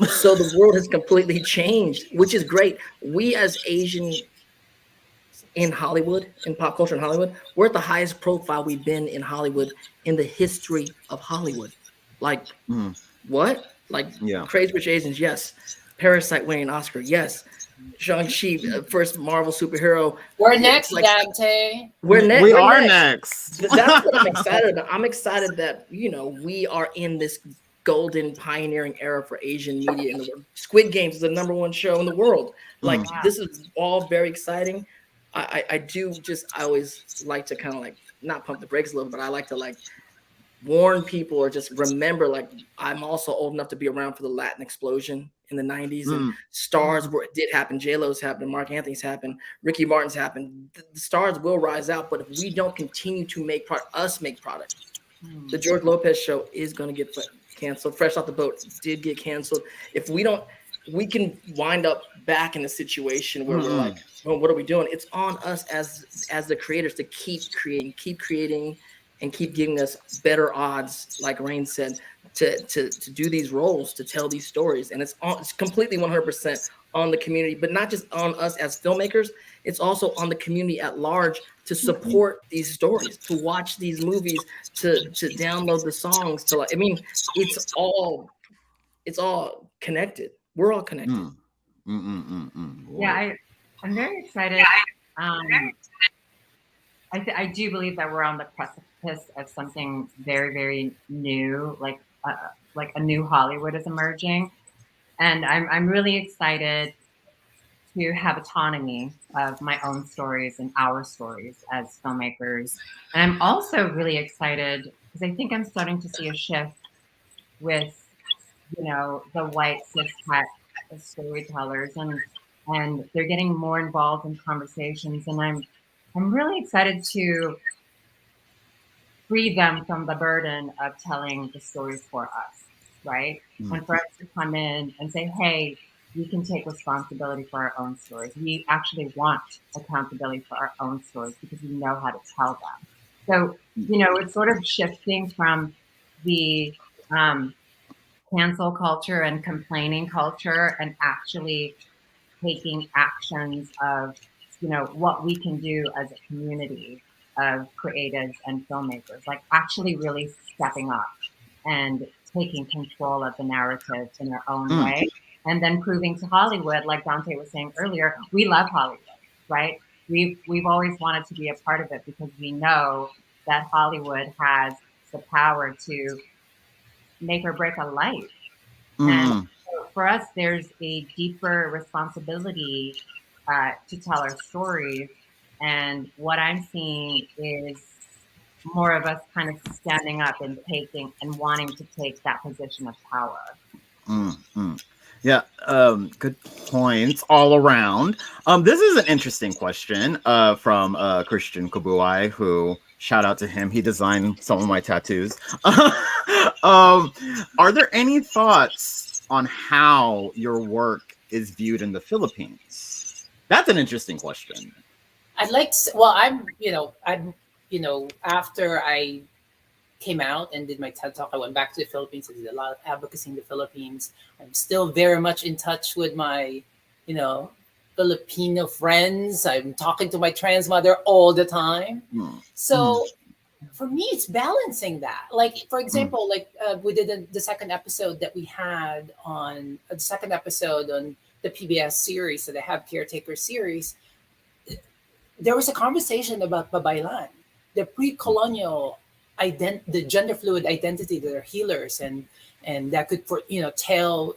So the world has completely changed, which is great. We as Asian in Hollywood, in pop culture in Hollywood, we're at the highest profile we've been in Hollywood in the history of Hollywood. Like, what? Like, Crazy Rich Asians, yes. Parasite winning an Oscar, yes. Shang-Chi, first Marvel superhero. We're next, Dante. We are next. That's what I'm excited about. I'm excited that, we are in this golden pioneering era for Asian media in the world. Squid Games is the #1 show in the world. Like, this is all very exciting. I always like to kind of like, not pump the brakes a little, but I like to like warn people or just remember, like, I'm also old enough to be around for the Latin explosion in the 90s, and stars did happen. J-Lo's happened, Mark Anthony's happened, Ricky Martin's happened. The stars will rise out, but if we don't continue to make product, the George Lopez show is going to get canceled. Fresh Off the Boat did get canceled. If we don't, we can wind up back in a situation where we're like, well, what are we doing? It's on us as the creators to keep creating, and keep giving us better odds, like Rain said, to do these roles, to tell these stories. And it's completely 100% on the community, but not just on us as filmmakers. It's also on the community at large to support these stories, to watch these movies, to download the songs. It's all connected. We're all connected. Yeah, I'm very excited. I do believe that we're on the precipice of something very, very new, like a new Hollywood is emerging, and I'm really excited to have autonomy of my own stories and our stories as filmmakers. And I'm also really excited because I think I'm starting to see a shift with, the white cis het storytellers, and they're getting more involved in conversations, and I'm really excited to free them from the burden of telling the stories for us, right? And for us to come in and say, hey, we can take responsibility for our own stories. We actually want accountability for our own stories because we know how to tell them. So, it's sort of shifting from the cancel culture and complaining culture and actually taking actions of, what we can do as a community of creatives and filmmakers, like actually really stepping up and taking control of the narrative in our own way, and then proving to Hollywood, like Dante was saying earlier, we love Hollywood, right? We've always wanted to be a part of it because we know that Hollywood has the power to make or break a life. And for us, there's a deeper responsibility to tell our stories. And what I'm seeing is more of us kind of standing up and taking and wanting to take that position of power. Yeah, good points all around. This is an interesting question from Christian Kabuai, who, shout out to him, he designed some of my tattoos. Are there any thoughts on how your work is viewed in the Philippines? That's an interesting question. I'd like to, well, after I came out and did my TED Talk, I went back to the Philippines. I did a lot of advocacy in the Philippines. I'm still very much in touch with my, Filipino friends. I'm talking to my trans mother all the time. So for me, it's balancing that. Like, for example, we did the second episode that we had on the PBS series that I have, Caretaker series. There was a conversation about Babaylan, the pre-colonial the gender fluid identity that are healers and that could tell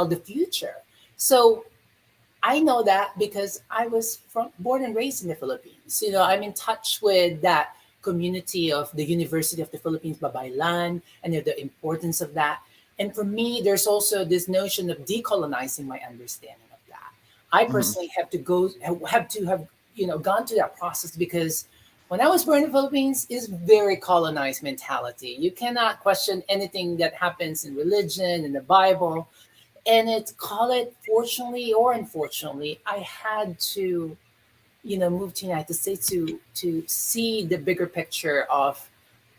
the future. So I know that because I was born and raised in the Philippines. I'm in touch with that community of the University of the Philippines, Babaylan, and the importance of that. And for me, there's also this notion of decolonizing my understanding of that. I personally have to have gone through that process because when I was born in the Philippines, it's very colonized mentality. You cannot question anything that happens in religion, in the Bible. And call it fortunately or unfortunately, I had to, move to the United States to see the bigger picture of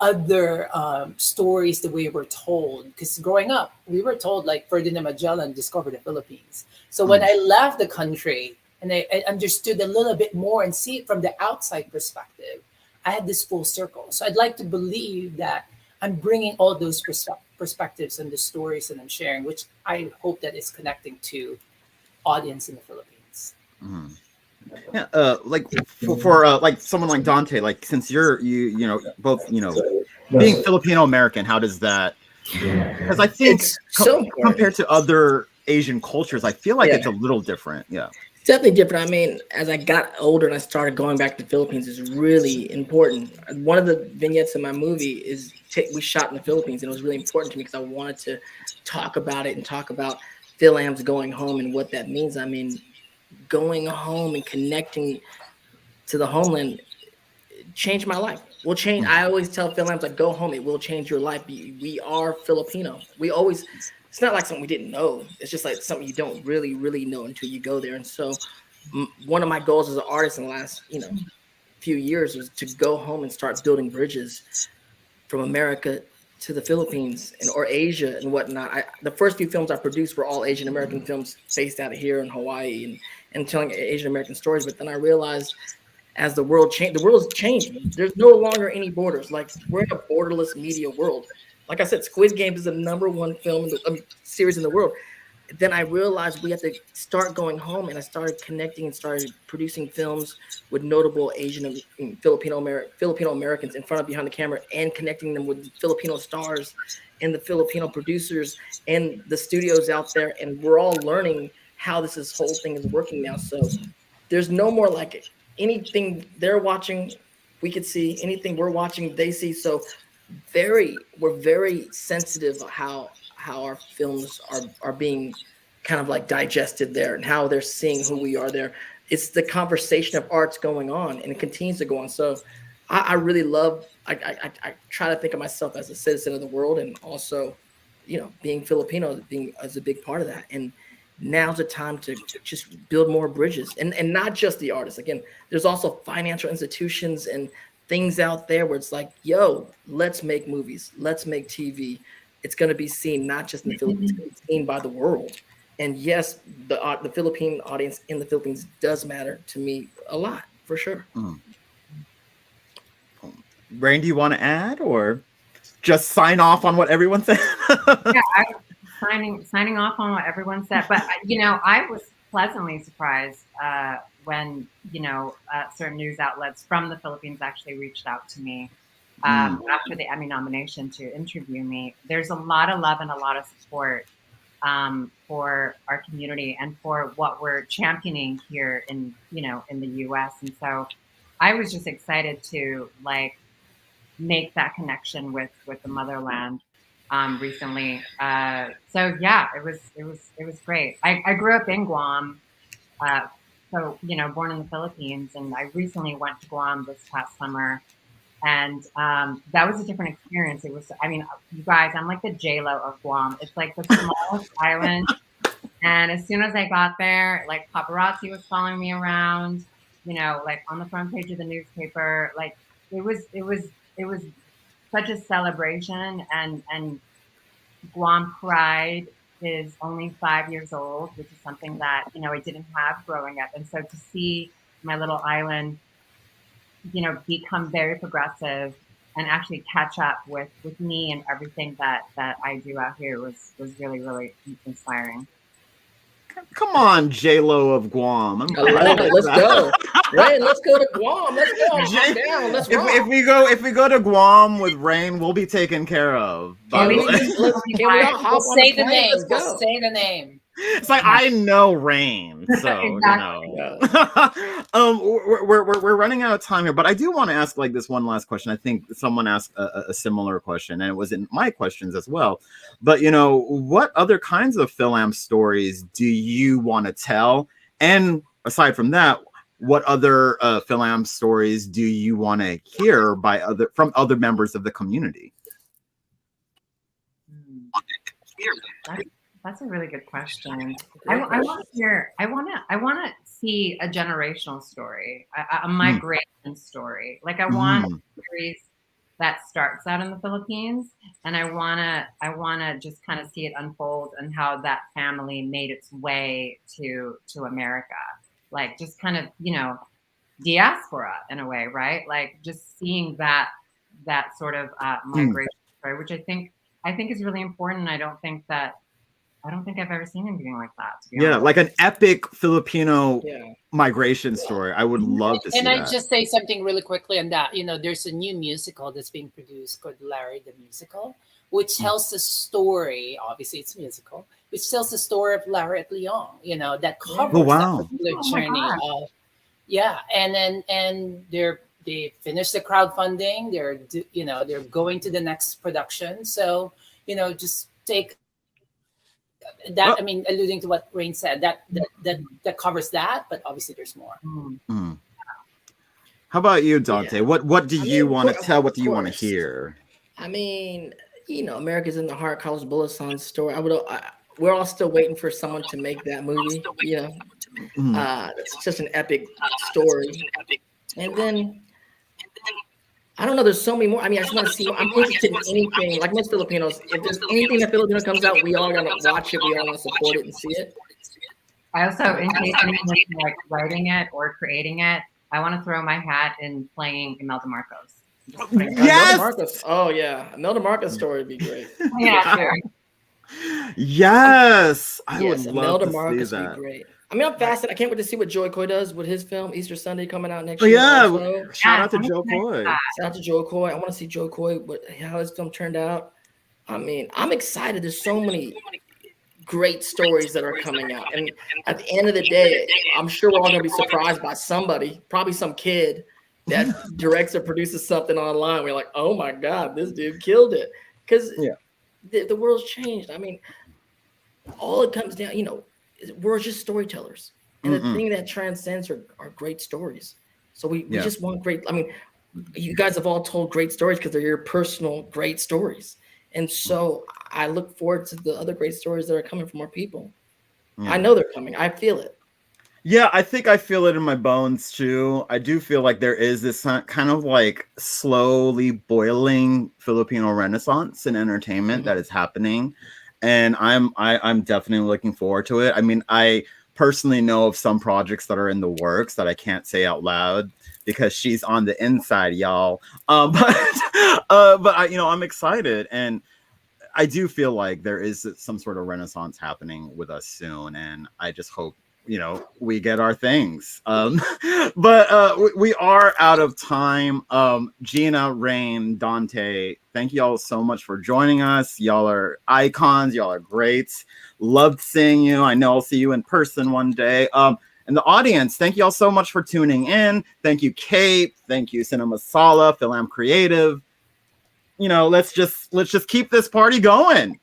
other stories the way we're told. Because growing up, we were told like Ferdinand Magellan discovered the Philippines. So when I left the country, and I understood a little bit more and see it from the outside perspective, I had this full circle. So I'd like to believe that I'm bringing all those perspectives and the stories that I'm sharing, which I hope that is connecting to audience in the Philippines. Yeah, like for like someone like Dante, like since you're both being Filipino American, how does that? Because I think compared to other Asian cultures, I feel like it's a little different. Yeah. Definitely different. I mean, as I got older and I started going back to the Philippines, is really important. One of the vignettes in my movie is we shot in the Philippines, and it was really important to me because I wanted to talk about it and talk about FilAm's going home and what that means. I mean, going home and connecting to the homeland changed my life. Will change. I always tell FilAm's like, go home. It will change your life. We are Filipino. We always. It's not like something we didn't know. It's just like something you don't really, really know until you go there. And so, one of my goals as an artist in the last, few years was to go home and start building bridges from America to the Philippines or Asia and whatnot. The first few films I produced were all Asian American films based out of here in Hawaii and telling Asian American stories. But then I realized, as the world changed, the world's changing. There's no longer any borders. Like, we're in a borderless media world. Like I said, Squid Game is the #1 film series in the world. Then I realized we had to start going home, and I started connecting and started producing films with notable Asian and Filipino Americans in front of behind the camera, and connecting them with Filipino stars and the Filipino producers and the studios out there. And we're all learning how this whole thing is working now. So there's no more like it. Anything they're watching, we could see. Anything we're watching, they see. So we're very sensitive how our films are being kind of like digested there, and how they're seeing who we are there. It's the conversation of art's going on, and it continues to go on. So I really love, I try to think of myself as a citizen of the world, and also, being Filipino being as a big part of that. And now's the time to just build more bridges, and not just the artists. Again, there's also financial institutions and things out there where it's like, yo, let's make movies, let's make TV. It's going to be seen not just in the Philippines, it's going to be seen by the world. And yes, the Philippine audience in the Philippines does matter to me a lot, for sure. Rain, do you want to add, or just sign off on what everyone said? Yeah, signing off on what everyone said. But I was pleasantly surprised when certain news outlets from the Philippines actually reached out to me after the Emmy nomination to interview me. There's a lot of love and a lot of support for our community and for what we're championing here in the U.S. And so I was just excited to make that connection with the motherland recently. So yeah, it was great. I grew up in Guam, so born in the Philippines, and I recently went to Guam this past summer, and that was a different experience. It was, you guys, I'm like the J-Lo of Guam. It's like the smallest island, and as soon as I got there, paparazzi was following me around, on the front page of the newspaper. It was such a celebration, and Guam Pride is only 5 years old, which is something that I didn't have growing up. And so to see my little island become very progressive and actually catch up with me and everything that I do out here was really, really inspiring. Come on, J-Lo of Guam. I love it. Let's go. Rain, let's go to Guam. Let's go. Down. Let's rock. If we go to Guam with Rain, we'll be taken care of. We'll say the name. We'll say the name. It's like, I know Rain, so we're running out of time here, but I do want to ask this one last question. I think someone asked a similar question, and it was in my questions as well. But what other kinds of FilAm stories do you want to tell? And aside from that, what other FilAm stories do you want to hear from other members of the community? That's a really good question. I want to hear. I want to see a generational story, a migration story. I want a series that starts out in the Philippines, and I wanna just kind of see it unfold and how that family made its way to America. Just kind of diaspora in a way, right? Just seeing that sort of migration story, which I think is really important. I don't think that I don't think I've ever seen anything like that. To be Yeah, honest. like an epic Filipino Yeah. migration story. I would love to see And I that. just say something really quickly on that. There's a new musical that's being produced called Larry the Musical, which tells the story. Obviously, it's musical, which tells the story of Larry at Lyon. That covers wow. that particular Oh my journey God. of and they finished the crowdfunding. They're going to the next production. So just take that. I mean, alluding to what Rain said, that covers that. But obviously, there's more. Mm. How about you, Dante? Yeah. What do you want to of tell? What do you want to course. hear? I mean, America's in the Heart, Carlos Bulason's story. We're all still waiting for someone to make that movie. It's just an epic story. And then I don't know. There's so many more. I mean, I just want to see. I'm interested in anything. Like most Filipinos, if there's anything that Filipino comes out, we all gotta watch it. We all want to support it and see it. I also, in case anyone's like writing it or creating it, I want to throw my hat in playing Imelda Marcos. Yes! Imelda Marcos. Oh yeah, Imelda Marcos' story would be great. Yeah, sure. Yes, I Yes, would love Imelda to Marcos see would that. be great. I mean, I'm fascinated. I can't wait to see what Joy Coy does with his film Easter Sunday coming out next Oh, year. yeah, also. shout out to I'm Joe excited Coy. for that. Shout out to Joe Coy. I want to see Joe Coy, how his film turned out. I mean, I'm excited. There's so many great stories that are coming out. And at the end of the day, I'm sure we're all going to be surprised by somebody, probably some kid that directs or produces something online. We're like, oh my God, this dude killed it. Because the world's changed. I mean, all it comes down, we're just storytellers. And the thing that transcends are great stories. So we just want great. I mean, you guys have all told great stories because they're your personal great stories. And so I look forward to the other great stories that are coming from our people. Yeah. I know they're coming. I feel it. Yeah, I think I feel it in my bones too. I do feel like there is this kind of like slowly boiling Filipino renaissance in entertainment that is happening. And I'm definitely looking forward to it. I mean, I personally know of some projects that are in the works that I can't say out loud because she's on the inside, y'all. But I'm excited, and I do feel like there is some sort of renaissance happening with us soon, and I just hope we get our things. But we are out of time. Geena, Rain, Dante, thank you all so much for joining us. Y'all are icons. Y'all are great. Loved seeing you. I know I'll see you in person one day. And the audience, thank you all so much for tuning in. Thank you, Cape. Thank you, Cinema Sala, FilAm Creative. Let's just keep this party going.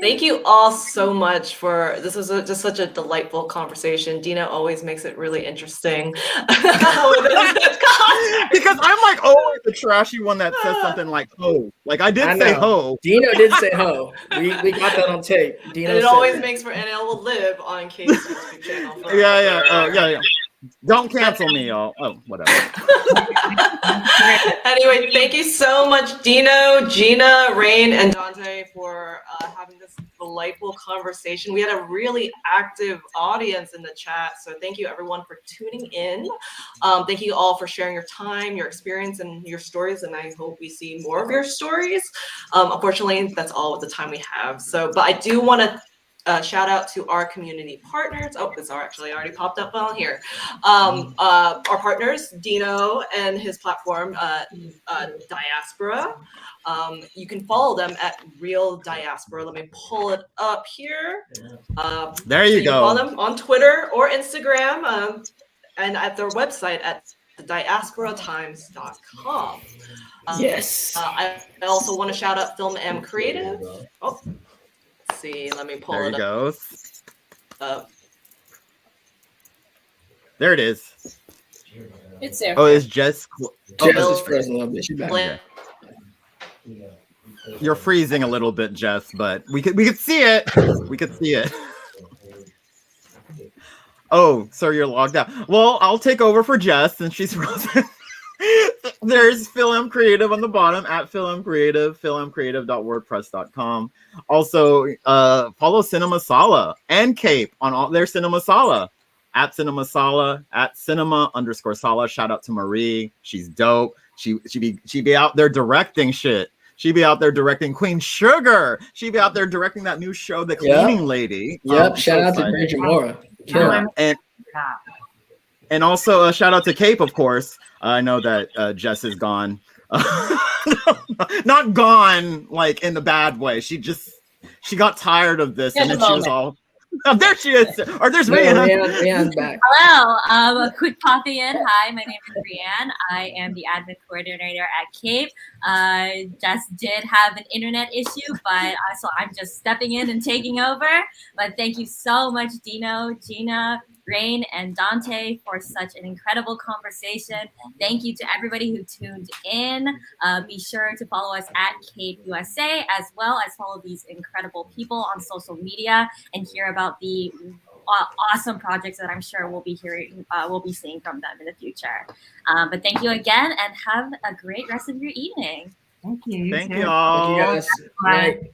Thank you all so much for this. Was just such a delightful conversation. Dina always makes it really interesting. Because I'm like always the trashy one that says something like "ho." Like I did say "ho." Dino did say "ho." We got that on tape. Dino and it said always that. makes for, and it will live on Kate's YouTube channel. Yeah. Don't cancel me, y'all. Oh, whatever. Anyway, thank you so much, Dino, Geena, Rain, and Dante for having this delightful conversation. We had a really active audience in the chat, so thank you everyone for tuning in. Thank you all for sharing your time, your experience, and your stories, and I hope we see more of your stories. Unfortunately, that's all the time we have. But I do want to shout out to our community partners. Oh, this actually already popped up on here. Our partners, Dino and his platform, Diaspora. You can follow them at Real Diaspora. Let me pull it up here. There you go. Follow them on Twitter or Instagram, and at their website at thediasporatimes.com. Yes. I also want to shout out FilAm Creative. Oh. See, let me pull there it you up. Go. There it is. It's there. Oh, it's Jess. Jess is frozen a little bit. She's back. Okay. You're freezing a little bit, Jess, but we could see it. We could see it. Oh, so you're logged out. Well, I'll take over for Jess since she's frozen. There's FilAm Creative on the bottom at FilAm Creative, filamcreative.wordpress.com. Also, follow Cinema Sala and Cape on all their Cinema Sala at Cinema Sala at Cinema_Sala. Shout out to Marie. She's dope. She be out there directing shit. She'd be out there directing Queen Sugar. She'd be out there directing that new show, The Cleaning Lady. Yep. I'm Shout so out to excited. Bridget Mora. Yeah. And also a shout out to Cape, of course. I know that Jess is gone. Not gone like in the bad way. She got tired of this, and then she was all. Oh, there she is. Or there's Rihanna. Rihanna's back. Hello, a quick pop-in. Hi, my name is Rianne. I am the admin coordinator at Cape. Just did have an internet issue, but so I'm just stepping in and taking over. But thank you so much, Dino, Geena, Rain, and Dante for such an incredible conversation. Thank you to everybody who tuned in. Be sure to follow us at Cape USA, as well as follow these incredible people on social media and hear about the awesome projects that I'm sure we'll be seeing from them in the future. But thank you again, and have a great rest of your evening. Thank you. Thank you all. Thank you guys. Bye. Bye.